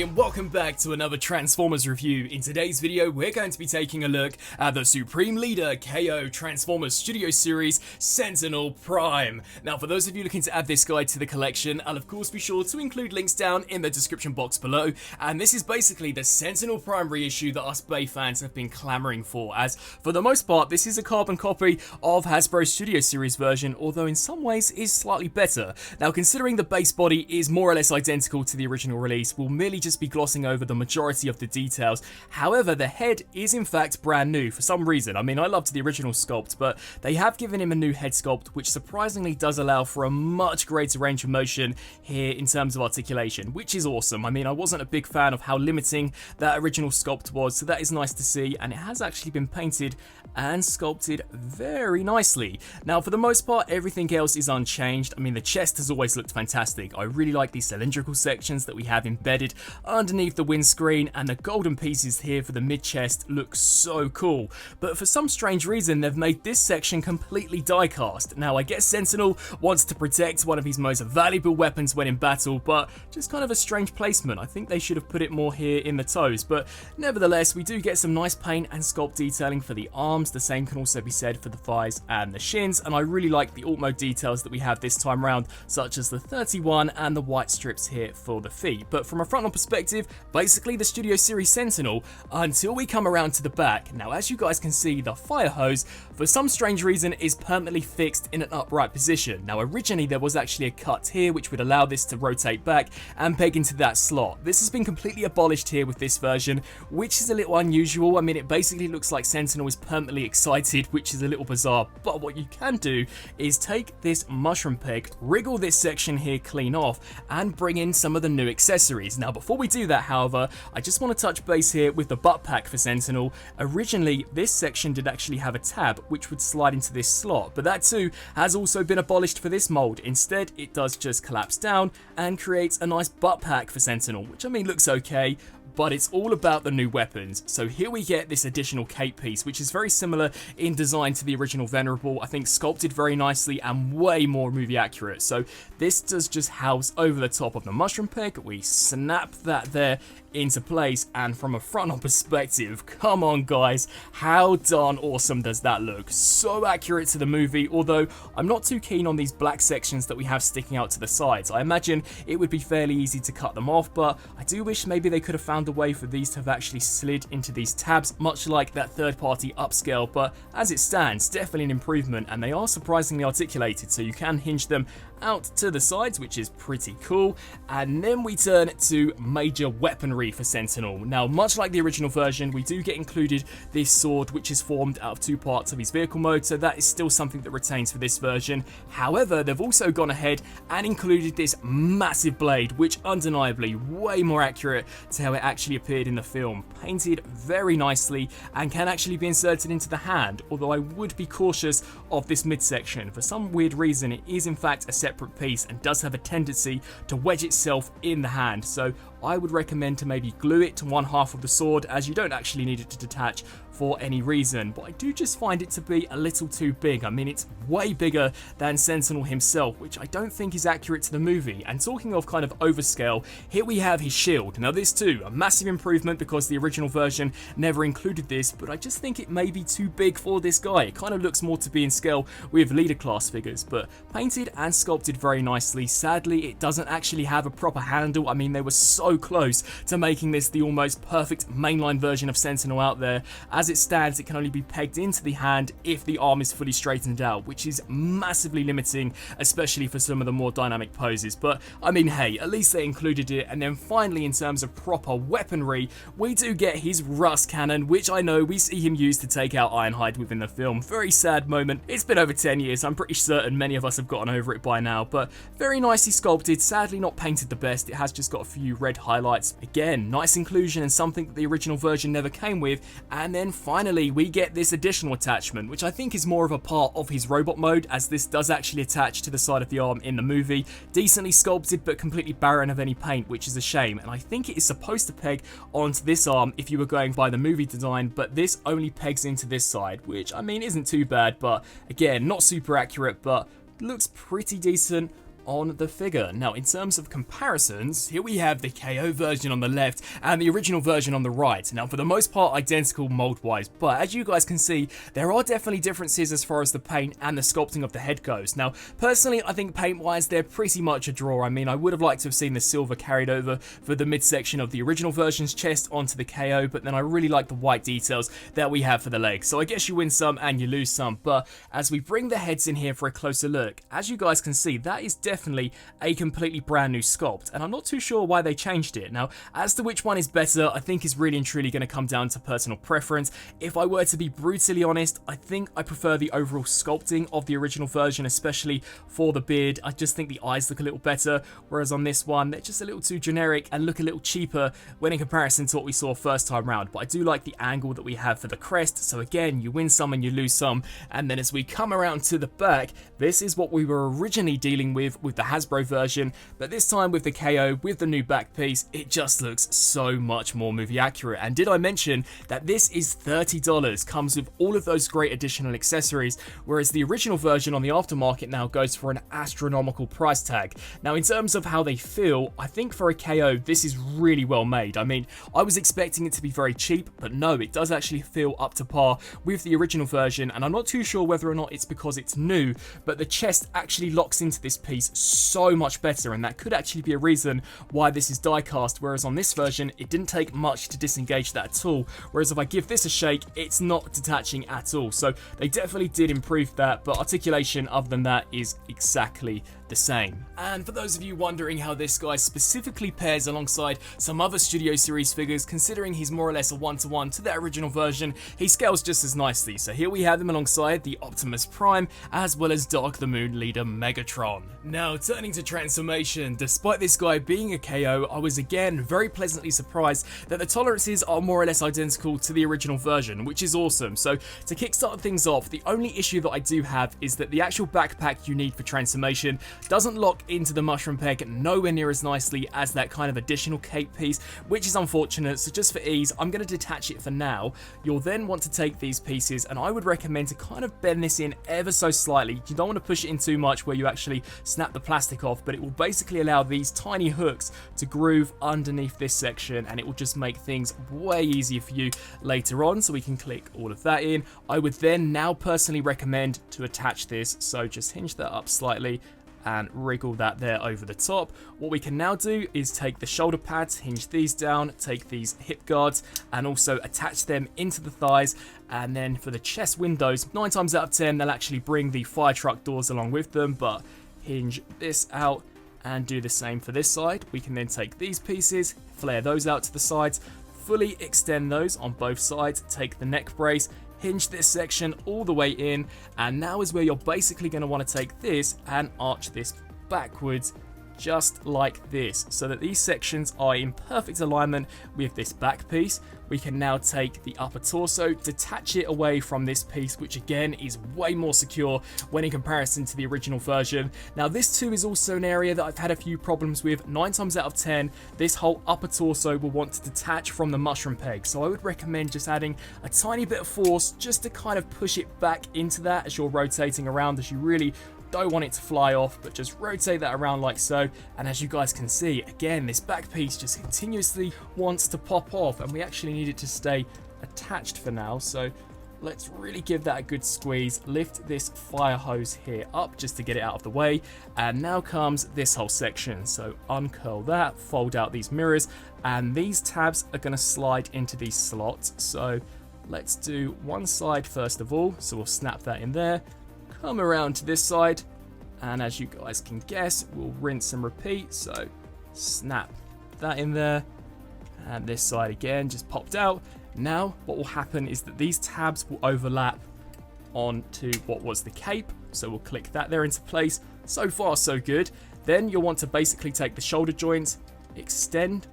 and welcome back to another Transformers review. In today's video, we're going to be taking a look at the Supreme Leader KO Transformers Studio Series Sentinel Prime. Now, for those of you looking to add this guide to the collection, I'll of course be sure to include links down in the description box below. And this is basically the Sentinel Prime reissue that us BaiWei fans have been clamoring for, as for the most part, this is a carbon copy of Hasbro's Studio Series version, although in some ways is slightly better. Now, considering the base body is more or less identical to the original release, we'll merely just be glossing over the majority of the details. However, the head is in fact brand new for some reason. I mean, I loved the original sculpt, but they have given him a new head sculpt, which surprisingly does allow for a much greater range of motion here in terms of articulation, which is awesome. I mean, I wasn't a big fan of how limiting that original sculpt was, so that is nice to see, and it has actually been painted and sculpted very nicely. Now, for the most part, everything else is unchanged. I mean, the chest has always looked fantastic. I really like these cylindrical sections that we have embedded underneath the windscreen, and the golden pieces here for the mid-chest look so cool. But for some strange reason, they've made this section completely die-cast. Now, I guess Sentinel wants to protect one of his most valuable weapons when in battle, but just kind of a strange placement. I think they should have put it more here in the toes, but nevertheless, we do get some nice paint and sculpt detailing for the arms. The same can also be said for the thighs and the shins, and I really like the alt mode details that we have this time around, such as the 31 and the white strips here for the feet. But from a frontal perspective, basically the Studio Series Sentinel until we come around to the back. Now, as you guys can see, the fire hose for some strange reason is permanently fixed in an upright position. Now, originally there was actually a cut here which would allow this to rotate back and peg into that slot. This has been completely abolished here with this version, which is a little unusual. I mean, it basically looks like Sentinel is permanently excited, which is a little bizarre, but what you can do is take this mushroom peg, wriggle this section here clean off, and bring in some of the new accessories. Now, before we do that, however, I just want to touch base here with the butt pack for Sentinel. Originally, this section did actually have a tab which would slide into this slot, but that too has also been abolished for this mold. Instead, it does just collapse down and creates a nice butt pack for Sentinel, which I mean looks okay, but it's all about the new weapons. So here we get this additional cape piece, which is very similar in design to the original Venerable. I think sculpted very nicely and way more movie accurate. So this does just house over the top of the mushroom peg. We snap that there into place, and from a frontal perspective, come on guys, how darn awesome does that look? So accurate to the movie, although I'm not too keen on these black sections that we have sticking out to the sides. I imagine it would be fairly easy to cut them off, but I do wish maybe they could have found a way for these to have actually slid into these tabs, much like that third-party upscale. But as it stands, definitely an improvement, and they are surprisingly articulated, so you can hinge them out to the sides, which is pretty cool. And then we turn to major weaponry for Sentinel. Now, much like the original version, we do get included this sword, which is formed out of two parts of his vehicle mode, so that is still something that retains for this version. However, they've also gone ahead and included this massive blade, which undeniably way more accurate to how it actually appeared in the film, painted very nicely and can actually be inserted into the hand, although I would be cautious of this midsection. For some weird reason, it is in fact a separate piece and does have a tendency to wedge itself in the hand, so I would recommend to maybe glue it to one half of the sword, as you don't actually need it to detach for any reason. But I do just find it to be a little too big. I mean, it's way bigger than Sentinel himself, which I don't think is accurate to the movie. And talking of kind of overscale, here we have his shield. Now this too, a massive improvement because the original version never included this, but I just think it may be too big for this guy. It kind of looks more to be in scale with leader class figures, but painted and sculpted very nicely. Sadly, it doesn't actually have a proper handle. I mean, they were so close to making this the almost perfect mainline version of Sentinel out there. As it stands, it can only be pegged into the hand if the arm is fully straightened out, which is massively limiting, especially for some of the more dynamic poses. But I mean, hey, at least they included it. And then finally, in terms of proper weaponry, we do get his rust cannon, which I know we see him use to take out Ironhide within the film. Very sad moment. It's been over 10 years. I'm pretty certain many of us have gotten over it by now, but very nicely sculpted. Sadly not painted the best. It has just got a few red highlights. Again, nice inclusion and something that the original version never came with. And then finally, we get this additional attachment, which I think is more of a part of his robot mode, as this does actually attach to the side of the arm in the movie. Decently sculpted, but completely barren of any paint, which is a shame. And I think it is supposed to peg onto this arm if you were going by the movie design, but this only pegs into this side, which I mean isn't too bad, but again, not super accurate, but looks pretty decent. on the figure. Now, in terms of comparisons, here we have the KO version on the left and the original version on the right. Now, for the most part, identical mold-wise, but as you guys can see, there are definitely differences as far as the paint and the sculpting of the head goes. Now, personally, I think paint-wise, they're pretty much a draw. I mean, I would have liked to have seen the silver carried over for the midsection of the original version's chest onto the KO, but then I really like the white details that we have for the legs. So I guess you win some and you lose some, but as we bring the heads in here for a closer look, as you guys can see, that is definitely a completely brand new sculpt, and I'm not too sure why they changed it. Now, as to which one is better, I think is really and truly going to come down to personal preference. If I were to be brutally honest, I think I prefer the overall sculpting of the original version, especially for the beard. I just think the eyes look a little better, whereas on this one, they're just a little too generic and look a little cheaper when in comparison to what we saw first time round. But I do like the angle that we have for the crest, so again, you win some and you lose some. And then as we come around to the back, this is what we were originally dealing with the Hasbro version, but this time with the KO, with the new back piece, it just looks so much more movie accurate. And did I mention that this is $30, comes with all of those great additional accessories, whereas the original version on the aftermarket now goes for an astronomical price tag. Now, in terms of how they feel, I think for a KO, this is really well made. I mean, I was expecting it to be very cheap, but no, it does actually feel up to par with the original version, and I'm not too sure whether or not it's because it's new, but the chest actually locks into this piece so much better, and that could actually be a reason why this is die cast, whereas on this version it didn't take much to disengage that at all, whereas if I give this a shake, it's not detaching at all. So they definitely did improve that, but articulation other than that is exactly the same. And for those of you wondering how this guy specifically pairs alongside some other Studio Series figures, considering he's more or less a one-to-one to the original version, he scales just as nicely. So here we have him alongside the Optimus Prime, as well as Dark the Moon leader Megatron. Now, turning to transformation, despite this guy being a KO, I was again very pleasantly surprised that the tolerances are more or less identical to the original version, which is awesome. So to kickstart things off, the only issue that I do have is that the actual backpack you need for transformation doesn't lock into the mushroom peg nowhere near as nicely as that kind of additional cape piece, which is unfortunate. So just for ease, I'm going to detach it for now. You'll then want to take these pieces, and I would recommend to kind of bend this in ever so slightly. You don't want to push it in too much where you actually snap the plastic off, but it will basically allow these tiny hooks to groove underneath this section, and it will just make things way easier for you later on. So we can click all of that in. I would then now personally recommend to attach this, so just hinge that up slightly and wriggle that there over the top. What we can now do is take the shoulder pads, hinge these down, take these hip guards and also attach them into the thighs. And then for the chest windows, 9 times out of 10 they'll actually bring the fire truck doors along with them, but hinge this out and do the same for this side. We can then take these pieces, flare those out to the sides, fully extend those on both sides, take the neck brace, hinge this section all the way in, and now is where you're basically going to want to take this and arch this backwards just like this, so that these sections are in perfect alignment with this back piece. We can now take the upper torso, detach it away from this piece, which again is way more secure when in comparison to the original version. Now this too is also an area that I've had a few problems with. 9 times out of 10 this whole upper torso will want to detach from the mushroom peg, so I would recommend just adding a tiny bit of force just to kind of push it back into that as you're rotating around, as you really don't want it to fly off, but just rotate that around like so. And as you guys can see, again, this back piece just continuously wants to pop off, and we actually need it to stay attached for now. So let's really give that a good squeeze, lift this fire hose here up just to get it out of the way, and now comes this whole section. So uncurl that, fold out these mirrors, and these tabs are going to slide into these slots. So let's do one side first of all, so we'll snap that in there. Come around to this side, and as you guys can guess, we'll rinse and repeat. So snap that in there, and this side again just popped out. Now what will happen is that these tabs will overlap onto what was the cape, so we'll click that there into place. So far so good. Then you'll want to basically take the shoulder joints, extend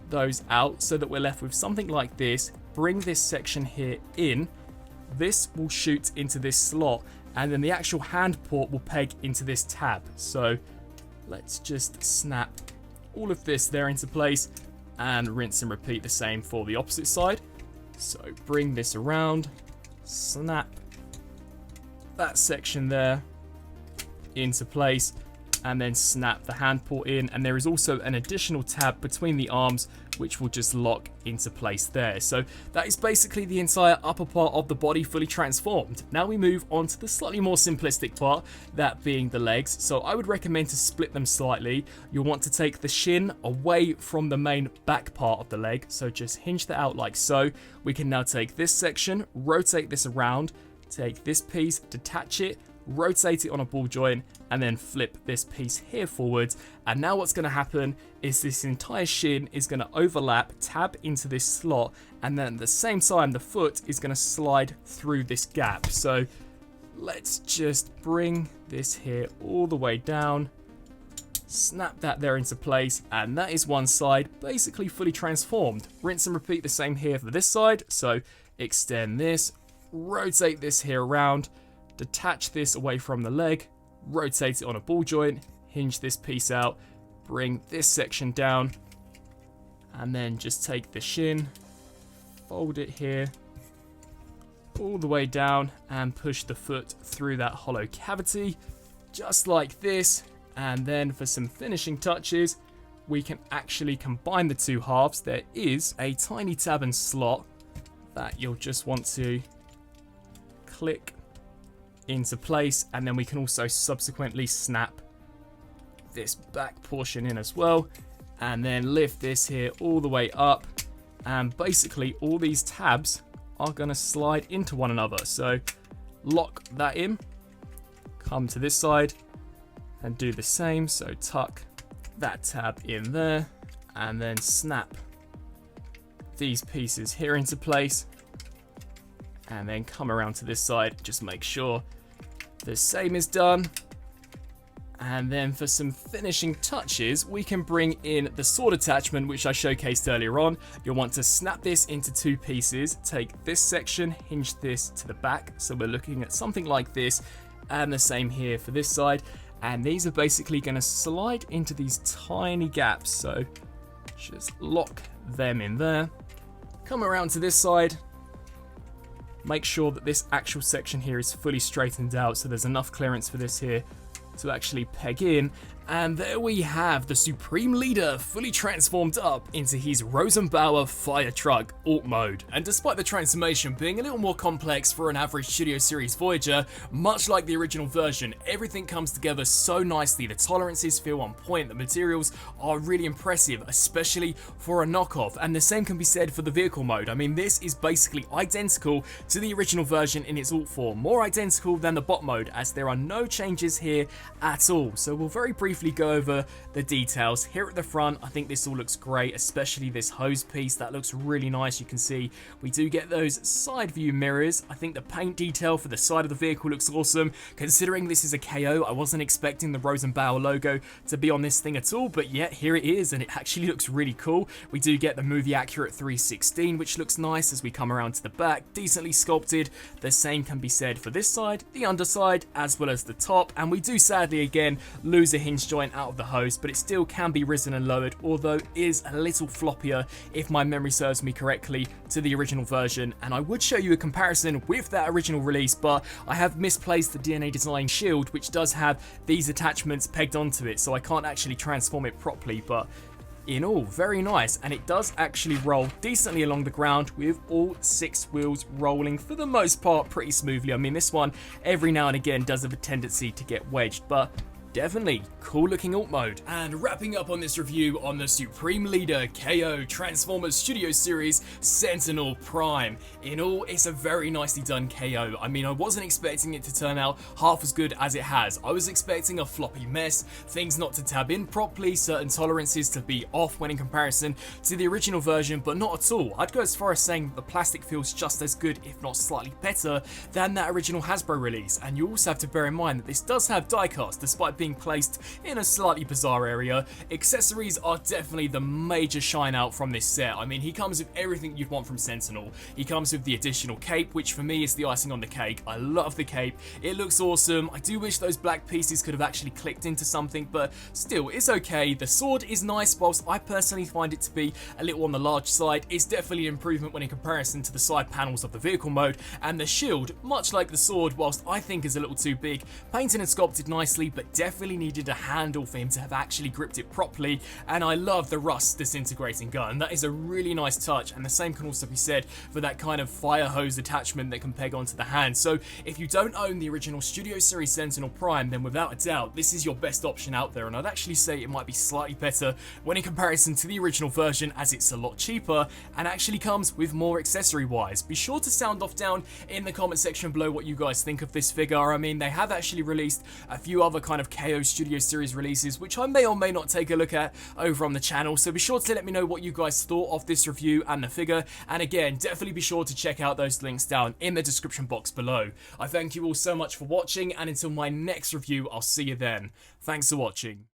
those out so that we're left with something like this. Bring this section here in, this will shoot into this slot, and then the actual hand port will peg into this tab. So let's just snap all of this there into place and rinse and repeat the same for the opposite side. So bring this around, snap that section there into place, and then snap the hand port in, and there is also an additional tab between the arms which will just lock into place there. So that is basically the entire upper part of the body fully transformed. Now we move on to the slightly more simplistic part, that being the legs. So I would recommend to split them slightly. You'll want to take the shin away from the main back part of the leg, so just hinge that out like so. We can now take this section, rotate this around, take this piece, detach it, rotate it on a ball joint, and then flip this piece here forwards. And now what's going to happen is this entire shin is going to overlap, tab into this slot, and then at the same time the foot is going to slide through this gap. So let's just bring this here all the way down, snap that there into place, and that is one side basically fully transformed. Rinse and repeat the same here for this side. So extend this, rotate this here around, detach this away from the leg, rotate it on a ball joint, hinge this piece out, bring this section down, and then just take the shin, fold it here all the way down, and push the foot through that hollow cavity just like this. And then for some finishing touches, we can actually combine the two halves. There is a tiny tab and slot that you'll just want to click into place, and then we can also subsequently snap this back portion in as well, and then lift this here all the way up, and basically all these tabs are going to slide into one another. So lock that in, come to this side and do the same. So tuck that tab in there, and then snap these pieces here into place, and then come around to this side. Just make sure the same is done. And then for some finishing touches, we can bring in the sword attachment, which I showcased earlier on. You'll want to snap this into two pieces, take this section, hinge this to the back. So we're looking at something like this, and the same here for this side. And these are basically going to slide into these tiny gaps. So just lock them in there. Come around to this side. Make sure that this actual section here is fully straightened out, so there's enough clearance for this here to actually peg in. And there we have the Supreme Leader fully transformed up into his Rosenbauer fire truck alt mode. And despite the transformation being a little more complex for an average Studio Series Voyager, much like the original version, everything comes together so nicely. The tolerances feel on point, the materials are really impressive, especially for a knockoff, and the same can be said for the vehicle mode. I mean, this is basically identical to the original version in its alt form, more identical than the bot mode, as there are no changes here at all. So we'll very briefly go over the details. Here at the front, I think this all looks great, especially this hose piece. That looks really nice. You can see we do get those side view mirrors. I think the paint detail for the side of the vehicle looks awesome. Considering this is a KO, I wasn't expecting the Rosenbauer logo to be on this thing at all, but yet here it is, and it actually looks really cool. We do get the movie accurate 316, which looks nice as we come around to the back, decently sculpted. The same can be said for this side, the underside, as well as the top, and we do sadly again lose a hinge joint out of the hose, but it still can be risen and lowered, although is a little floppier if my memory serves me correctly to the original version. And I would show you a comparison with that original release, but I have misplaced the DNA Design shield, which does have these attachments pegged onto it, so I can't actually transform it properly. But in all, very nice, and it does actually roll decently along the ground with all 6 wheels rolling for the most part pretty smoothly. I mean, this one every now and again does have a tendency to get wedged, but definitely cool looking alt mode. And wrapping up on this review on the Supreme Leader KO Transformers Studio Series Sentinel Prime. In all, it's a very nicely done KO. I mean, I wasn't expecting it to turn out half as good as it has. I was expecting a floppy mess, things not to tab in properly, certain tolerances to be off when in comparison to the original version, but not at all. I'd go as far as saying that the plastic feels just as good, if not slightly better, than that original Hasbro release. And you also have to bear in mind that this does have diecast, despite being placed in a slightly bizarre area. Accessories are definitely the major shine out from this set. I mean, he comes with everything you'd want from Sentinel. He comes with the additional cape, which for me is the icing on the cake. I love the cape. It looks awesome. I do wish those black pieces could have actually clicked into something, but still, it's okay. The sword is nice, whilst I personally find it to be a little on the large side. It's definitely an improvement when in comparison to the side panels of the vehicle mode, and the shield, much like the sword, whilst I think is a little too big, painted and sculpted nicely, but definitely definitely needed a handle for him to have actually gripped it properly, and I love the rust disintegrating gun. That is a really nice touch, and the same can also be said for that kind of fire hose attachment that can peg onto the hand. So if you don't own the original Studio Series Sentinel Prime, then without a doubt this is your best option out there, and I'd actually say it might be slightly better when in comparison to the original version, as it's a lot cheaper and actually comes with more accessory wise. Be sure to sound off down in the comment section below what you guys think of this figure. I mean, they have actually released a few other kind of KO Studio Series releases, which I may or may not take a look at over on the channel, so be sure to let me know what you guys thought of this review and the figure, and again, definitely be sure to check out those links down in the description box below. I thank you all so much for watching, and until my next review, I'll see you then. Thanks for watching.